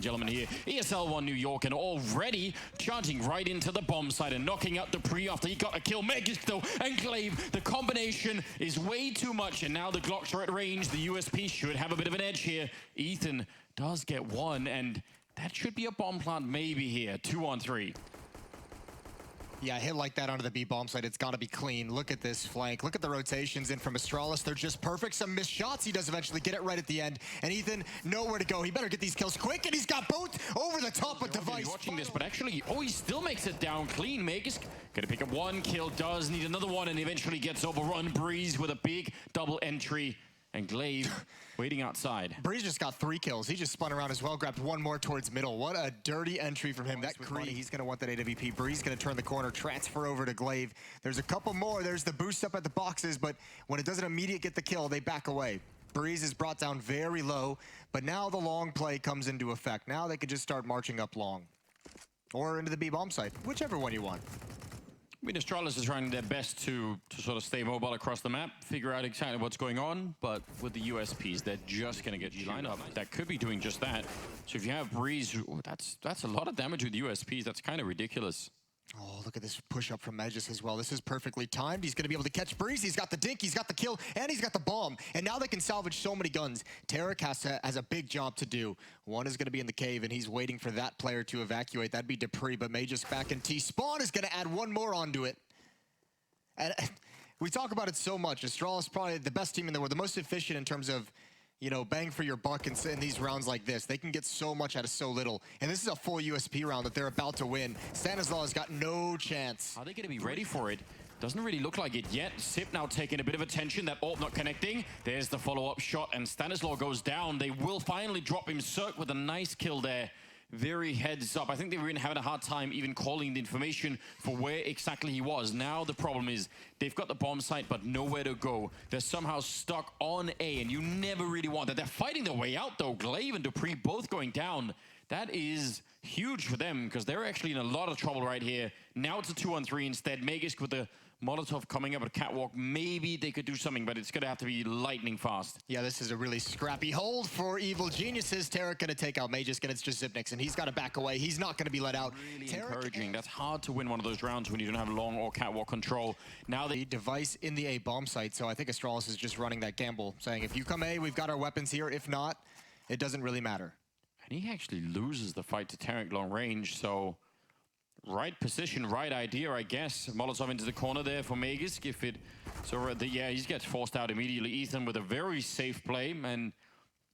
gentlemen, here. ESL1 New York, and already charging right into the bomb site and knocking out Dupree after he got a kill. Megas though, and Glaive, the combination is way too much, and now the Glocks are at range. The USP should have a bit of an edge here. Ethan does get one, and that should be a bomb plant maybe here. 2 on 3. Yeah, a hit like that onto the B bomb site, it's got to be clean. Look at this flank. Look at the rotations in from Astralis. They're just perfect. Some missed shots. He does eventually get it right at the end. And Ethan, nowhere to go. He better get these kills quick, and he's got both over the top of Device. Watching this, but actually, he still makes it down clean. Magus gonna pick up one kill, does need another one, and eventually gets overrun. Breeze with a big double entry. And Glaive waiting outside. Breeze just got 3 kills. He just spun around as well, grabbed one more towards middle. What a dirty entry from him. That Cree, he's going to want that AWP. Breeze going to turn the corner, transfer over to Glaive. There's a couple more. There's the boost up at the boxes, but when it doesn't immediately get the kill, they back away. Breeze is brought down very low, but now the long play comes into effect. Now they could just start marching up long. Or into the B bomb site, whichever one you want. I mean, Astralis is trying their best to sort of stay mobile across the map, figure out exactly what's going on, but with the USPs, they're just going to get G-line up. That could be doing just that. So if you have Breeze, that's a lot of damage with USPs. That's kind of ridiculous. Oh, look at this push-up from Magis as well. This is perfectly timed. He's going to be able to catch Breeze. He's got the dink, he's got the kill, and he's got the bomb. And now they can salvage so many guns. Tarek has a big job to do. One is going to be in the cave, and he's waiting for that player to evacuate. That'd be Dupree, but Magis back in T. Spawn is going to add one more onto it. And we talk about it so much. Astralis probably the best team in the world, the most efficient in terms of, you know, bang for your buck in these rounds like this. They can get so much out of so little. And this is a full USP round that they're about to win. Stanislaw has got no chance. Are they going to be ready for it? Doesn't really look like it yet. Sip now taking a bit of attention. That ult not connecting. There's the follow-up shot, and Stanislaw goes down. They will finally drop him. Cirque with a nice kill there. Very heads up. I think they were having a hard time even calling the information for where exactly he was. Now the problem is they've got the bomb site, but nowhere to go. They're somehow stuck on A, and you never really want that. They're fighting their way out, though. Glaive and Dupree both going down. That is huge for them, because they're actually in a lot of trouble right here. Now it's a 2 on 3 instead. Magisk with the Molotov coming up at Catwalk. Maybe they could do something, but it's going to have to be lightning fast. Yeah, this is a really scrappy hold for Evil Geniuses. Tarek going to take out Magisk, and it's just Zipnix, and he's got to back away. He's not going to be let out. Really encouraging. That's hard to win one of those rounds when you don't have long or Catwalk control. Now the Device in the A bomb site, so I think Astralis is just running that gamble, saying if you come A, we've got our weapons here. If not, it doesn't really matter. And he actually loses the fight to Tarek long range, so right position, right idea, I guess. Molotov into the corner there for Magisk. If it, so yeah, he gets forced out immediately. Ethan with a very safe play and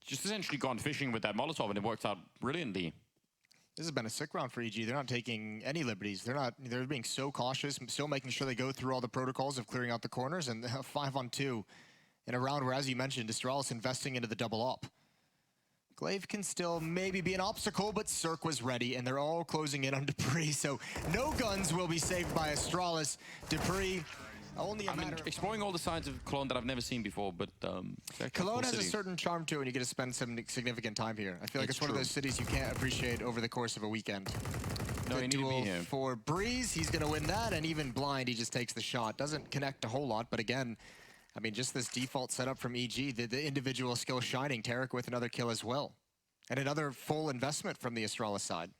just essentially gone fishing with that Molotov, and it works out brilliantly. This has been a sick round for EG. They're not taking any liberties. They're being so cautious, still making sure they go through all the protocols of clearing out the corners, and 5 on 2 in a round where, as you mentioned, Astralis investing into the double up. Glaive can still maybe be an obstacle, but Cirque was ready, and they're all closing in on Dupree, so no guns will be saved by Astralis. Dupree, only a matter of... exploring all the sides of Cologne that I've never seen before, but... Cologne has a certain charm to it, and you get to spend some significant time here. I feel like it's one of those cities you can't appreciate over the course of a weekend. No, you need to be here. For Breeze, he's going to win that, and even blind, he just takes the shot. Doesn't connect a whole lot, but again... I mean, just this default setup from EG, the individual skill shining. Tarek with another kill as well. And another full investment from the Astralis side.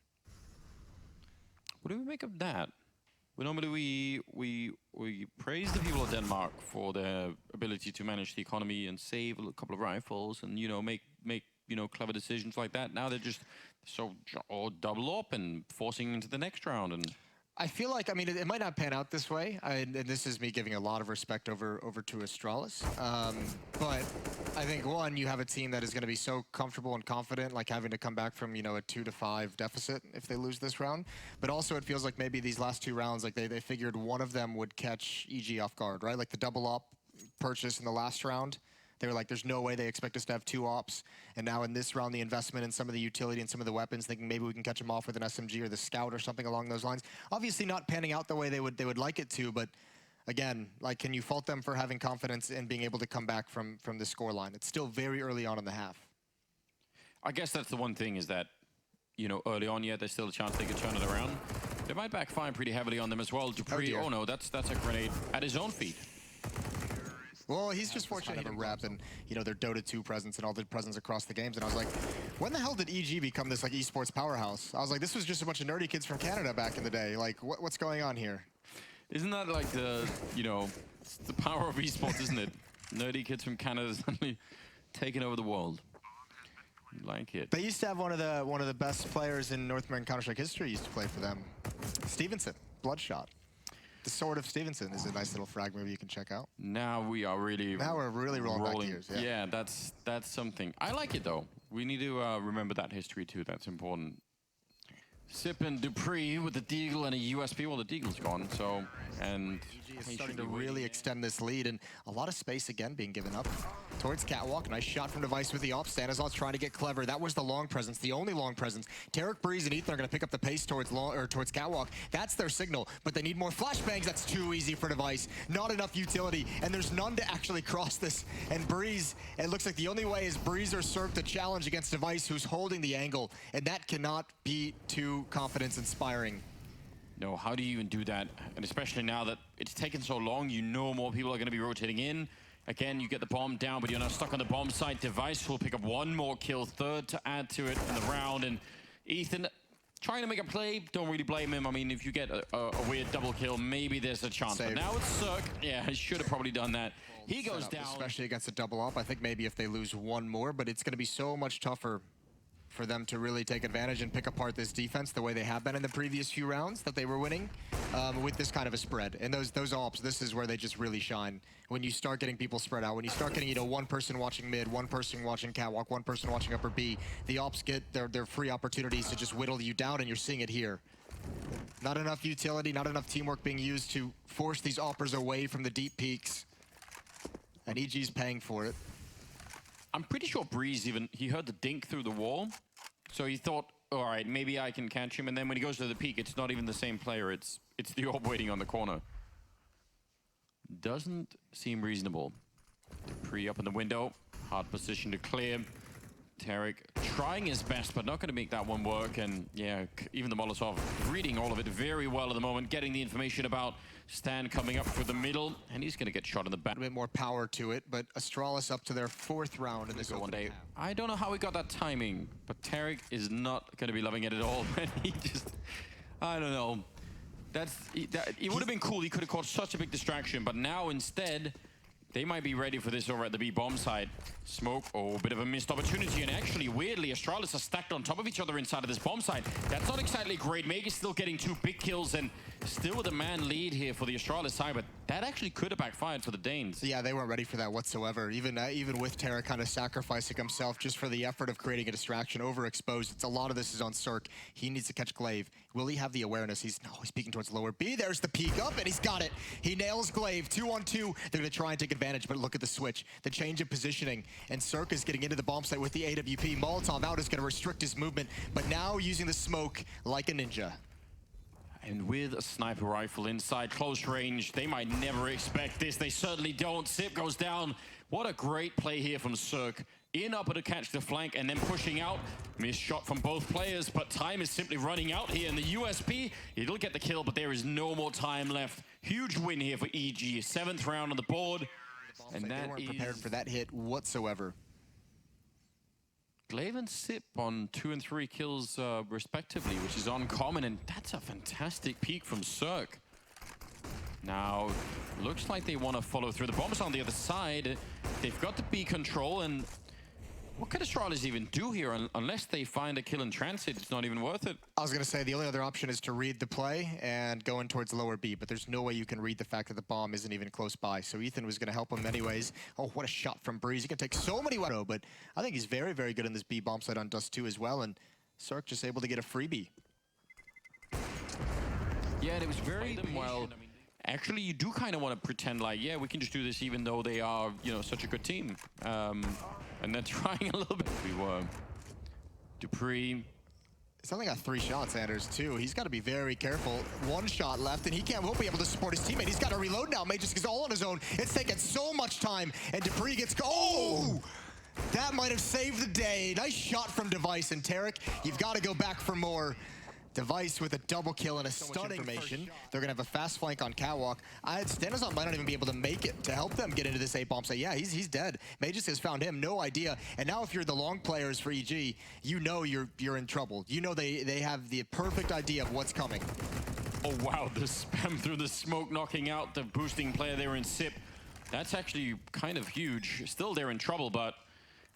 What do we make of that? Well, normally we praise the people of Denmark for their ability to manage the economy and save a couple of rifles and, you know, make you know, clever decisions like that. Now they're just so double up and forcing into the next round. And I feel like, I mean, it might not pan out this way, and this is me giving a lot of respect over to Astralis. But I think, one, you have a team that is going to be so comfortable and confident, like having to come back from, you know, a 2-5 deficit if they lose this round. But also it feels like maybe these last 2 rounds, like they figured one of them would catch EG off guard, right? Like the double up purchase in the last round. They were like, there's no way they expect us to have 2 ops. And now in this round, the investment in some of the utility and some of the weapons, thinking maybe we can catch them off with an SMG or the Scout or something along those lines. Obviously not panning out the way they would like it to, but again, like, can you fault them for having confidence in being able to come back from the scoreline? It's still very early on in the half. I guess that's the one thing is that, you know, early on, yeah, there's still a chance they could turn it around. They might backfire pretty heavily on them as well. Dupree, oh no, that's a grenade at his own feet. Well, he's just fortunate to have a rep and, you know, their Dota 2 presence and all the presence across the games. And I was like, when the hell did EG become this, like, esports powerhouse? I was like, this was just a bunch of nerdy kids from Canada back in the day. Like, what's going on here? Isn't that like the, you know, it's the power of esports, isn't it? Nerdy kids from Canada suddenly taking over the world. Like it. They used to have one of the best players in North American Counter-Strike history used to play for them. Stevenson, Bloodshot. The Sword of Stevenson is a nice little frag movie you can check out. Now we're really rolling back years. Yeah, that's something. I like it though. We need to remember that history too. That's important. Sip and Dupree with the Deagle and a USP. Well, the Deagle's gone, so and EG is starting to really extend this lead, and a lot of space again being given up towards Catwalk. Nice shot from Device with the op. Stanislaus trying to get clever. That was the long presence, the only long presence. Tarek, Breeze, and Ethan are going to pick up the pace towards Catwalk. That's their signal, but they need more flashbangs. That's too easy for Device. Not enough utility, and there's none to actually cross this. And Breeze, it looks like the only way is Breeze or Cirque to challenge against Device, who's holding the angle, and that cannot be too confidence-inspiring. No, how do you even do that? And especially now that it's taken so long, you know more people are going to be rotating in. Again, you get the bomb down, but you're now stuck on the bomb site. Device will pick up one more kill, third to add to it in the round. And Ethan trying to make a play, don't really blame him. I mean, if you get a weird double kill, maybe there's a chance. Save. But now it's Cirque. Yeah, he should have probably done that. He goes down. Especially against a double up. I think maybe if they lose one more, but it's going to be so much tougher for them to really take advantage and pick apart this defense the way they have been in the previous few rounds that they were winning with this kind of a spread. And those ops, this is where they just really shine. When you start getting people spread out, when you start getting, you know, one person watching mid, one person watching Catwalk, one person watching upper B, the ops get their free opportunities to just whittle you down, and you're seeing it here. Not enough utility, not enough teamwork being used to force these oppers away from the deep peaks. And EG's paying for it. I'm pretty sure Breeze he heard the dink through the wall. So he thought, all right, maybe I can catch him. And then when he goes to the peak, it's not even the same player. It's the orb waiting on the corner. Doesn't seem reasonable. Dupree up in the window. Hard position to clear. Tarek trying his best, but not going to make that one work. And yeah, even the Molotov reading all of it very well at the moment, getting the information about Stan coming up through the middle, and he's going to get shot in the back. A bit more power to it, but Astralis up to their 4th round in this one day. I don't know how he got that timing, but Tarek is not going to be loving it at all. And he just, I don't know. It would have been cool. He could have caused such a big distraction, but now instead, they might be ready for this over at the B bomb side. Smoke, oh, bit of a missed opportunity. And actually, weirdly, Astralis are stacked on top of each other inside of this bomb side. That's not exactly great. Mega's still getting 2 big kills and still with a man lead here for the Astralis side, but that actually could have backfired for the Danes. Yeah, they weren't ready for that whatsoever. Even with Terra kind of sacrificing himself just for the effort of creating a distraction, overexposed. It's a lot of this is on Cirque. He needs to catch Glaive. Will he have the awareness? He's peeking towards lower B. There's the peek up, and he's got it. He nails Glaive. 2-on-2. They're going to try and take advantage, but look at the switch. The change of positioning, and Cirque is getting into the bomb site with the AWP. Molotov out is going to restrict his movement, but now using the smoke like a ninja. And with a sniper rifle inside close range, they might never expect this. They certainly don't. Sip goes down. What a great play here from Cirque. In upper to catch the flank and then pushing out. Missed shot from both players, but time is simply running out here. And the USP, it'll get the kill, but there is no more time left. Huge win here for EG. 7th round on the board. And they weren't prepared for that hit whatsoever. Glaive and Sip on 2 and 3 kills respectively, which is uncommon, and that's a fantastic peak from Cirque. Now, looks like they want to follow through. The bombs on the other side. They've got the B control, and what could Astralis even do here? Unless they find a kill in transit, it's not even worth it. I was going to say the only other option is to read the play and go in towards lower B, but there's no way you can read the fact that the bomb isn't even close by. So Ethan was going to help him anyways. Oh, what a shot from Breeze. He can take so many weapons, but I think he's very, very good in this B bomb site on DUST2 as well, and Cirque just able to get a freebie. Yeah, and it was very well. Actually, you do kind of want to pretend like, yeah, we can just do this even though they are, you know, such a good team. And they're trying a little bit. We were. Dupree. He's only got 3 shots, Anders, too. He's got to be very careful. 1 shot left, and he won't be able to support his teammate. He's got to reload now. Magisk is all on his own. It's taken so much time, and Dupree gets... Oh! That might have saved the day. Nice shot from Device, and Tarek, you've got to go back for more. Device with a double kill and a stunning information. They're going to have a fast flank on Catwalk. Stanizon might not even be able to make it to help them get into this A-bomb site. Yeah, he's dead. Magus has found him, no idea. And now if you're the long players for EG, you know you're in trouble. You know they have the perfect idea of what's coming. Oh wow, the spam through the smoke, knocking out the boosting player there in Sip. That's actually kind of huge. Still they're in trouble, but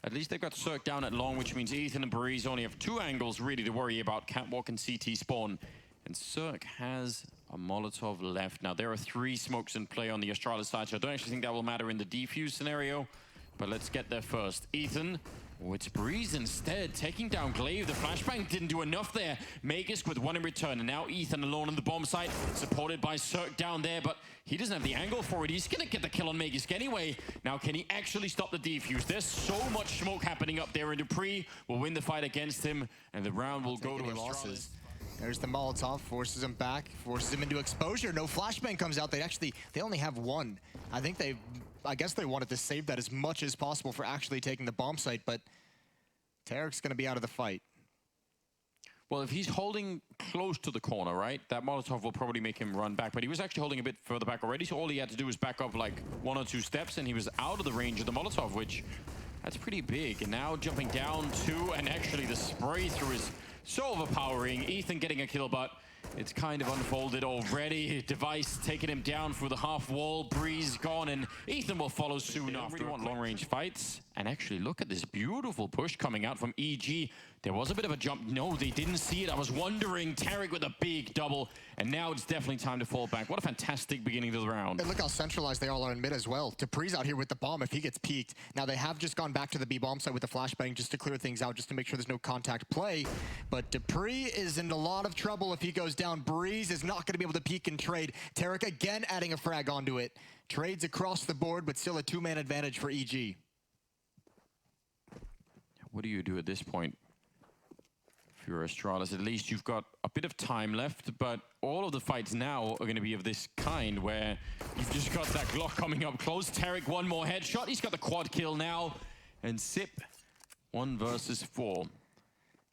at least they've got Cirque down at long, which means Ethan and Breeze only have 2 angles really to worry about, Catwalk and CT spawn. And Cirque has a Molotov left. Now, there are 3 smokes in play on the Astrali side, so I don't actually think that will matter in the defuse scenario. But let's get there first. Ethan, oh, it's Breeze instead, taking down Glaive. The flashbang didn't do enough there. Magus with 1 in return, and now Ethan alone on the bomb site, supported by Cirque down there, but he doesn't have the angle for it. He's gonna get the kill on Magus anyway. Now, can he actually stop the defuse? There's so much smoke happening up there, and Dupree will win the fight against him, and the round will go to losses. There's the Molotov, forces him back, forces him into exposure. No flashbang comes out. They only have 1. I guess they wanted to save that as much as possible for actually taking the bomb site, but Tarek's going to be out of the fight. Well, if he's holding close to the corner, right, that Molotov will probably make him run back. But he was actually holding a bit further back already, so all he had to do was back up like 1 or 2 steps, and he was out of the range of the Molotov, which, that's pretty big. And now jumping down 2, and actually the spray through is so overpowering. Ethan getting a kill, but it's kind of unfolded already. Device taking him down through the half wall. Breeze gone, and Ethan will follow soon after. Really want long-range fights. And actually, look at this beautiful push coming out from EG. There was a bit of a jump. No, they didn't see it. I was wondering. Tarek with a big double. And now it's definitely time to fall back. What a fantastic beginning to the round. And look how centralized they all are in mid as well. Dupree's out here with the bomb if he gets peeked. Now, they have just gone back to the B bomb site with the flashbang just to clear things out, just to make sure there's no contact play. But Dupree is in a lot of trouble if he goes down. Breeze is not going to be able to peek and trade. Tarek again adding a frag onto it. Trades across the board, but still a 2-man advantage for EG. What do you do at this point? If you're Astralis, at least you've got a bit of time left, but all of the fights now are going to be of this kind, where you've just got that Glock coming up close. Tarek, 1 more headshot. He's got the quad kill now. And Sip, 1 versus 4.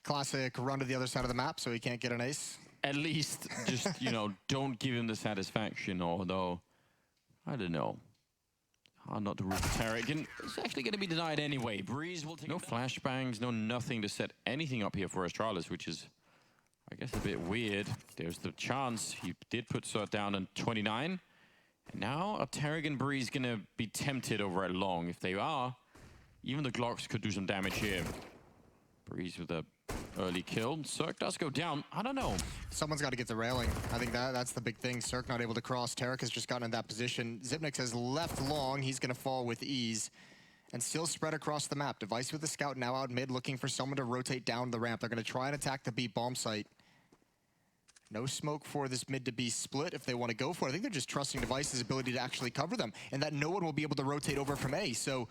Classic run to the other side of the map so he can't get an ace. At least just, you know, don't give him the satisfaction, although, I don't know. Hard not to root for Tarek, and it's actually going to be denied anyway. Breeze will take no flashbangs, no nothing to set anything up here for Astralis, which is, I guess, a bit weird. There's the chance. He did put Cert down in 29. And now are Tarek and Breeze going to be tempted over at long? If they are, even the Glocks could do some damage here. Breeze with a early kill. Cirque does go down. I don't know. Someone's got to get the railing. I think that's the big thing. Cirque not able to cross. Tarek has just gotten in that position. Zipnix has left long. He's going to fall with ease. And still spread across the map. Device with the scout now out mid, looking for someone to rotate down the ramp. They're going to try and attack the B bomb site. No smoke for this mid to B split if they want to go for it. I think they're just trusting Device's ability to actually cover them, and that no one will be able to rotate over from A. So,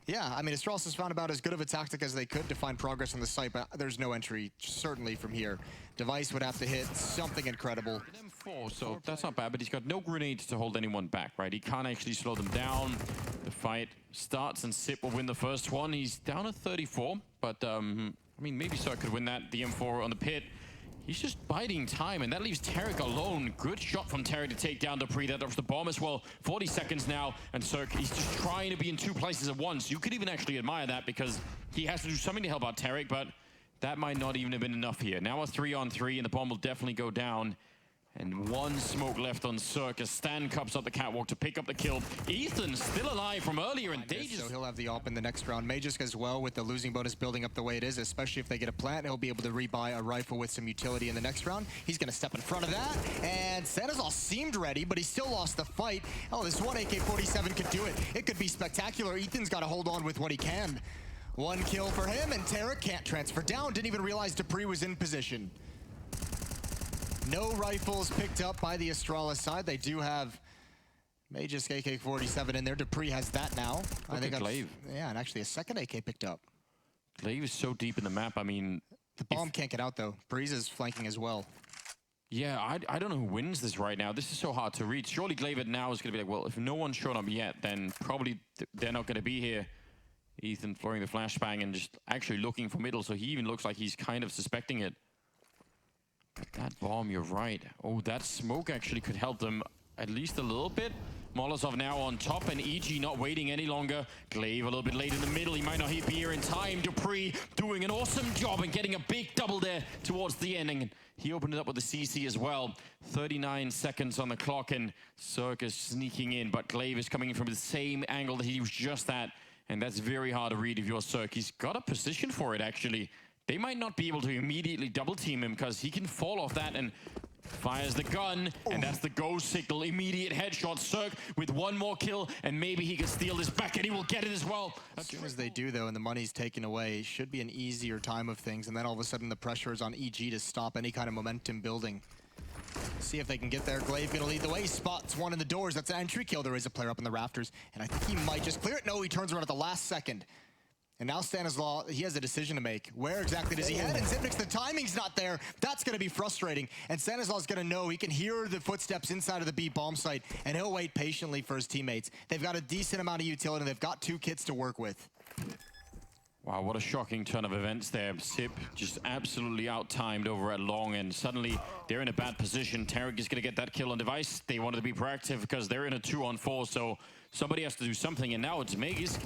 yeah, I mean, Astralis has found about as good of a tactic as they could to find progress on the site, but there's no entry, certainly from here. Device would have to hit something incredible. M4, so that's not bad, but he's got no grenades to hold anyone back, right? He can't actually slow them down. The fight starts, and Sip will win the first one. He's down at 34, but, I mean, maybe Cirque could win that. The M4 on the pit. He's just biding time, and that leaves Tarek alone. Good shot from Tarek to take down Dupree. That drops the bomb as well. 40 seconds now, and Cirque, he's just trying to be in 2 places at once. You could even actually admire that, because he has to do something to help out Tarek, but that might not even have been enough here. Now a 3-on-3, and the bomb will definitely go down. And 1 smoke left on Cirque as Stan cups up the catwalk to pick up the kill. Ethan still alive from earlier, and Dages. So he'll have the op in the next round. Magisk as well, with the losing bonus building up the way it is, especially if they get a plant, he'll be able to rebuy a rifle with some utility in the next round. He's going to step in front of that, and Sanazal seemed ready, but he still lost the fight. Oh, this one AK-47 could do it. It could be spectacular. Ethan's got to hold on with what he can. 1 kill for him, and Tarek can't transfer down. Didn't even realize Dupree was in position. No rifles picked up by the Astralis side. They do have Magisk AK-47 in there. Dupree has that now. I think Glaive. Yeah, and actually a second AK picked up. Glaive is so deep in the map. I mean, the bomb can't get out though. Breeze is flanking as well. Yeah, I don't know who wins this right now. This is so hard to read. Surely Glaive now is going to be like, well, if no one's shown up yet, then probably they're not going to be here. Ethan flooring the flashbang and just actually looking for middle, so he even looks like he's kind of suspecting it. That bomb, you're right. Oh, that smoke actually could help them at least a little bit. Molotov now on top, and EG not waiting any longer. Glaive a little bit late in the middle. He might not be here in time. Dupree doing an awesome job and getting a big double there towards the end. And he opened it up with the CC as well. 39 seconds on the clock, and Circus sneaking in. But Glaive is coming in from the same angle that he was just at. And that's very hard to read if you're Cirque. He's got a position for it, actually. They might not be able to immediately double team him because he can fall off that and fires the gun, and that's the go signal. Immediate headshot. Cirque with one more kill, and maybe he can steal this back, and he will get it as well. As soon as they do, though, and the money's taken away, it should be an easier time of things, and then all of a sudden the pressure is on EG to stop any kind of momentum building. See if they can get there. Glaive gonna lead the way. Spots one in the doors. That's an entry kill. There is a player up in the rafters, and I think he might just clear it. No, he turns around at the last second. And now Stanislaw, he has a decision to make. Where exactly does he head? And Zipnik's, the timing's not there. That's going to be frustrating. And Stanislaw's going to know. He can hear the footsteps inside of the B bomb site, and he'll wait patiently for his teammates. They've got a decent amount of utility, and they've got 2 kits to work with. Wow, what a shocking turn of events there. Sip just absolutely out-timed over at long, and suddenly they're in a bad position. Tarek is going to get that kill on device. They wanted to be proactive because they're in a 2-on-4, so somebody has to do something, and now it's Megis.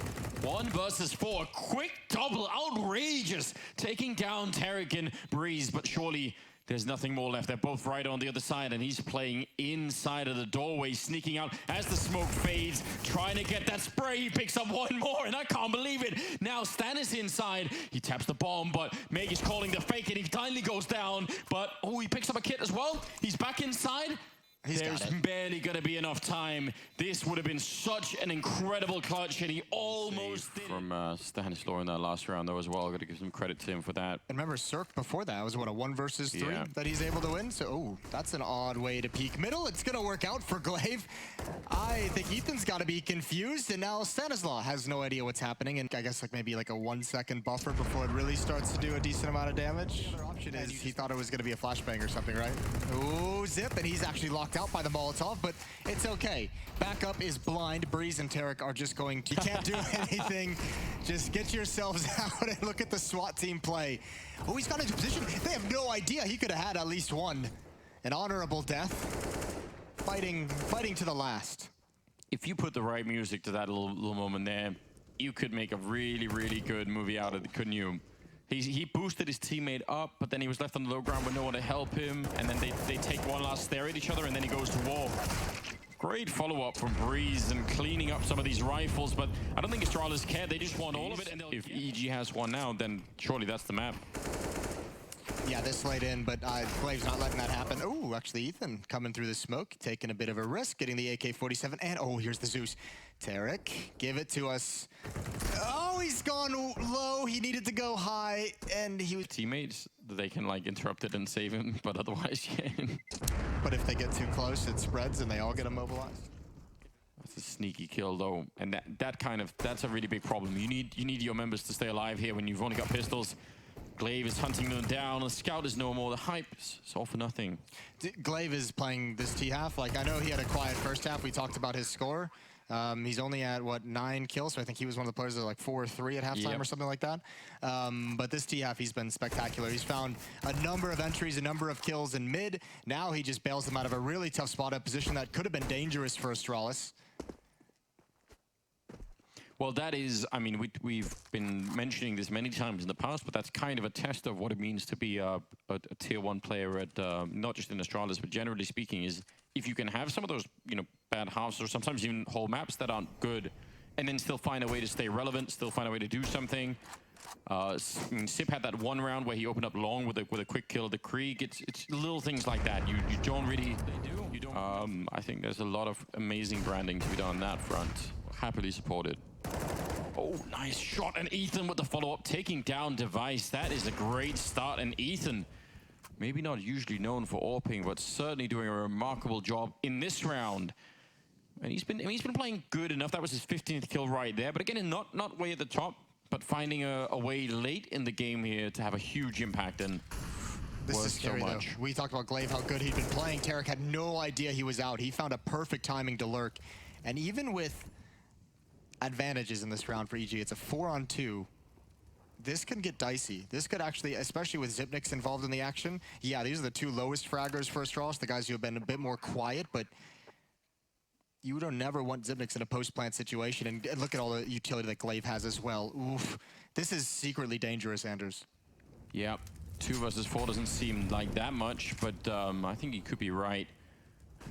1 versus 4. Quick double, outrageous. Taking down Tarek and Breeze, but surely there's nothing more left. They're both right on the other side, and he's playing inside of the doorway, sneaking out as the smoke fades, trying to get that spray. He picks up one more, and I can't believe it. Now Stan is inside. He taps the bomb, but Meg is calling the fake, and he finally goes down. But, oh, he picks up a kit as well. He's back inside. There's barely going to be enough time. This would have been such an incredible clutch, and he almost did. From Stanislaw in that last round, though, as well. Got to give some credit to him for that. And remember, Cirque before that was, what, a 1 versus 3 that he's able to win? So, oh, that's an odd way to peek middle. It's going to work out for Glaive. I think Ethan's got to be confused, and now Stanislaw has no idea what's happening. And I guess maybe like a 1-second buffer before it really starts to do a decent amount of damage. The other option is he thought it was going to be a flashbang or something, right? Ooh, Zip, and he's actually locked out by the Molotov, but it's okay. Backup is blind. Breeze and Tarek are just going to... You can't do anything. Just get yourselves out and look at the SWAT team play. Oh, he's got into position. They have no idea. He could have had at least one. An honorable death. Fighting to the last. If you put the right music to that little moment there, you could make a really, really good movie out of it, couldn't you? He boosted his teammate up, but then he was left on the low ground with no one to help him, and then they take one last stare at each other, and then he goes to war. Great follow-up from Breeze and cleaning up some of these rifles, but I don't think Astralis care. They just want all of it. And if EG has one now, then surely that's the map. Yeah, this laid in, but Glaive's not letting that happen. Oh, actually, Ethan coming through the smoke, taking a bit of a risk, getting the AK-47, and oh, here's the Zeus. Tarek, give it to us. Oh, he's gone low. He needed to go high, and he was... Teammates, they can, like, interrupt it and save him, but otherwise, yeah. But if they get too close, it spreads, and they all get immobilized. That's a sneaky kill, though, and that's a really big problem. You need your members to stay alive here when you've only got pistols. Glaive is hunting them down. The scout is no more. The hype is all for nothing. Glaive is playing this T-half. Like, I know he had a quiet first half. We talked about his score. He's only at, what, 9 kills? So I think he was one of the players that like 4 or 3 at halftime or something like that. But this T-half, he's been spectacular. He's found a number of entries, a number of kills in mid. Now he just bails them out of a really tough spot-up position that could have been dangerous for Astralis. Well, that is, I mean, we've been mentioning this many times in the past, but that's kind of a test of what it means to be a tier 1 player at, not just in Astralis, but generally speaking, is if you can have some of those, bad halves or sometimes even whole maps that aren't good, and then still find a way to stay relevant, still find a way to do something. Sip had that one round where he opened up long with a quick kill of the Krieg. It's little things like that. You don't really... They do. You don't. I think there's a lot of amazing branding to be done on that front. Happily supported. Oh, nice shot. And Ethan with the follow-up, taking down Device. That is a great start. And Ethan, maybe not usually known for AWPing, but certainly doing a remarkable job in this round. And he's been playing good enough. That was his 15th kill right there. But again, not way at the top, but finding a way late in the game here to have a huge impact. And this is scary, though. We talked about Glaive, how good he'd been playing. Tarek had no idea he was out. He found a perfect timing to lurk. And even with advantages in this round for EG, it's a 4-on-2. this can get dicey. This could actually, especially with Zipniks involved in the action. Yeah, these are the two lowest fraggers for Astralis, the guys who have been a bit more quiet, but you don't never want Zipniks in a post-plant situation. And look at all the utility that Glaive has as well. Oof. This is secretly dangerous, Anders. Yeah, 2 versus 4 doesn't seem like that much, but I think you could be right.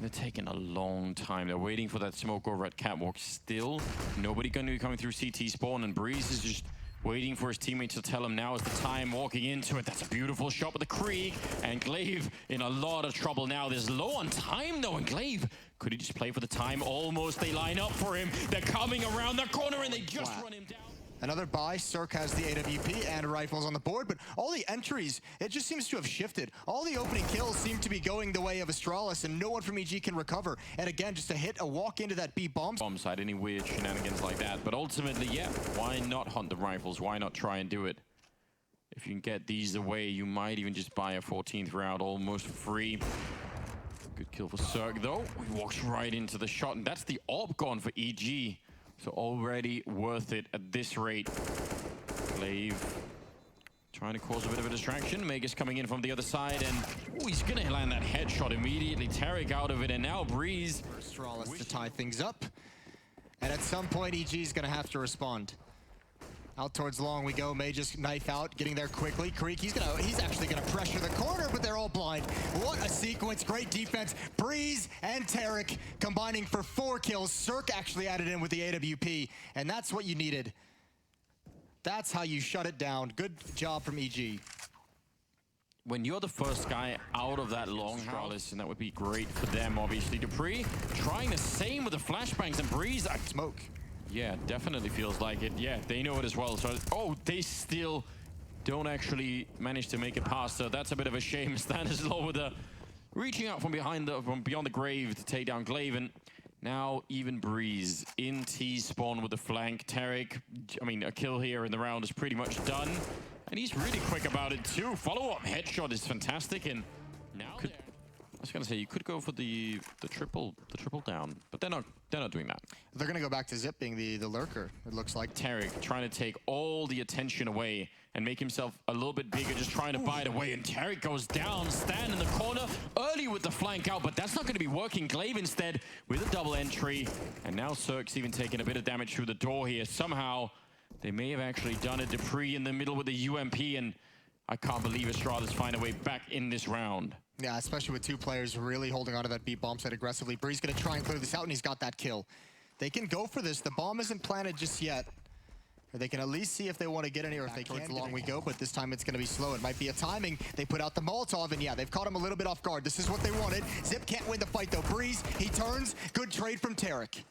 They're taking a long time. They're waiting for that smoke over at Catwalk still. Nobody going to be coming through CT spawn, and Breeze is just waiting for his teammates to tell him now is the time, walking into it. That's a beautiful shot with the Krieg, and Glaive in a lot of trouble now. There's low on time though, and Glaive, could he just play for the time? Almost, they line up for him. They're coming around the corner and they just run him down. Another buy. Cirque has the AWP and rifles on the board, but all the entries, it just seems to have shifted. All the opening kills seem to be going the way of Astralis, and no one from EG can recover. And again, just a walk into that B bomb side, any weird shenanigans like that. But ultimately, yeah, why not hunt the rifles? Why not try and do it? If you can get these away, you might even just buy a 14th round almost free. Good kill for Cirque, though. He walks right into the shot, and that's the AWP gone for EG. So already worth it at this rate. Glaive trying to cause a bit of a distraction. Magus coming in from the other side, and he's gonna land that headshot immediately. Tarek out of it, and now Breeze. Astralis to tie things up. And at some point, EG's gonna have to respond. Out towards long we go. May just knife out, getting there quickly. Krieg, he's actually gonna pressure the corner, but they're all blind. What a sequence, great defense. Breeze and Tarek combining for 4 kills. Cirque actually added in with the AWP, and that's what you needed. That's how you shut it down. Good job from EG. When you're the first guy out of that long Astralis, and that would be great for them, obviously. Dupree trying the same with the flashbangs, and Breeze. Smoke. Yeah, definitely feels like it. Yeah, they know it as well. So, oh, they still don't actually manage to make it past. So that's a bit of a shame. Stanislaw with a reaching out from beyond the grave to take down Glaive. And now even Breeze in T spawn with the flank. Tarek, I mean, a kill here in the round is pretty much done. And he's really quick about it too. Follow-up headshot is fantastic. And now I was gonna say you could go for the triple down, but they're not doing that. They're gonna go back to Zip being the lurker. It looks like Tarek trying to take all the attention away and make himself a little bit bigger, just trying to buy it away. And Tarek goes down, stand in the corner early with the flank out, but that's not going to be working. Glaive instead with a double entry, and now Cirque's even taking a bit of damage through the door here. Somehow they may have actually done it. Dupree in the middle with the UMP, and I can't believe Astralis find a way back in this round. Yeah, especially with 2 players really holding onto that B bomb site aggressively. Bree's gonna try and clear this out, and he's got that kill. They can go for this. The bomb isn't planted just yet. Or they can at least see if they want to get any, or if they can. Long we go, but this time it's gonna be slow. It might be a timing. They put out the Molotov, and yeah, they've caught him a little bit off guard. This is what they wanted. Zip can't win the fight though. Breeze, he turns. Good trade from Tarek.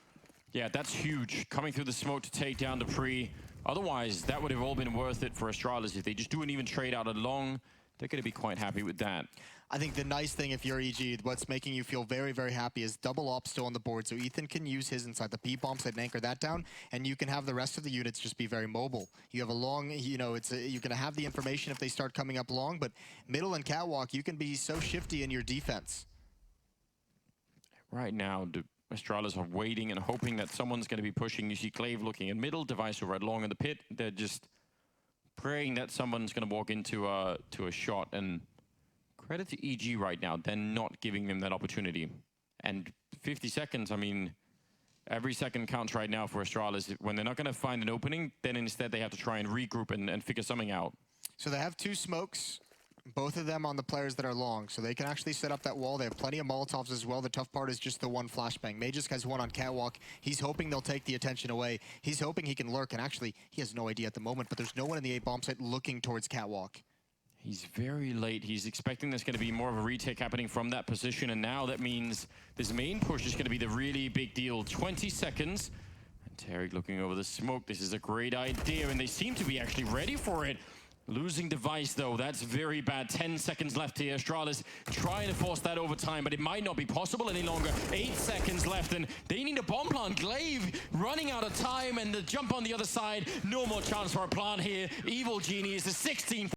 Yeah, that's huge. Coming through the smoke to take down Dupree. Otherwise, that would have all been worth it for Astralis. If they just do an even trade out along, they're going to be quite happy with that. I think the nice thing, if you're EG, what's making you feel very, very happy is double op still on the board. So Ethan can use his inside the B bomb site and anchor that down, and you can have the rest of the units just be very mobile. You have a long, you know, you're going to have the information if they start coming up long, but middle and catwalk, you can be so shifty in your defense. Right now, Astralis are waiting and hoping that someone's going to be pushing. You see Glaive looking in middle, Device over at long in the pit. They're just praying that someone's going to walk into a shot. And credit to EG right now, they're not giving them that opportunity. And 50 seconds, I mean, every second counts right now for Astralis. When they're not going to find an opening, then instead they have to try and regroup and figure something out. So they have 2 smokes. Both of them on the players that are long, so they can actually set up that wall. They have plenty of Molotovs as well. The tough part is just the one flashbang. Magisk has one on catwalk. He's hoping they'll take the attention away. He's hoping he can lurk, and actually, he has no idea at the moment, but there's no one in the A bomb site looking towards catwalk. He's very late. He's expecting there's going to be more of a retake happening from that position, and now that means this main push is going to be the really big deal. 20 seconds, and Tarek looking over the smoke. This is a great idea, and they seem to be actually ready for it. Losing Device, though, that's very bad. 10 seconds left here. Astralis trying to force that overtime, but it might not be possible any longer. 8 seconds left, and they need a bomb plant. Glaive running out of time, and the jump on the other side. No more chance for a plant here. Evil Genie is the 16th.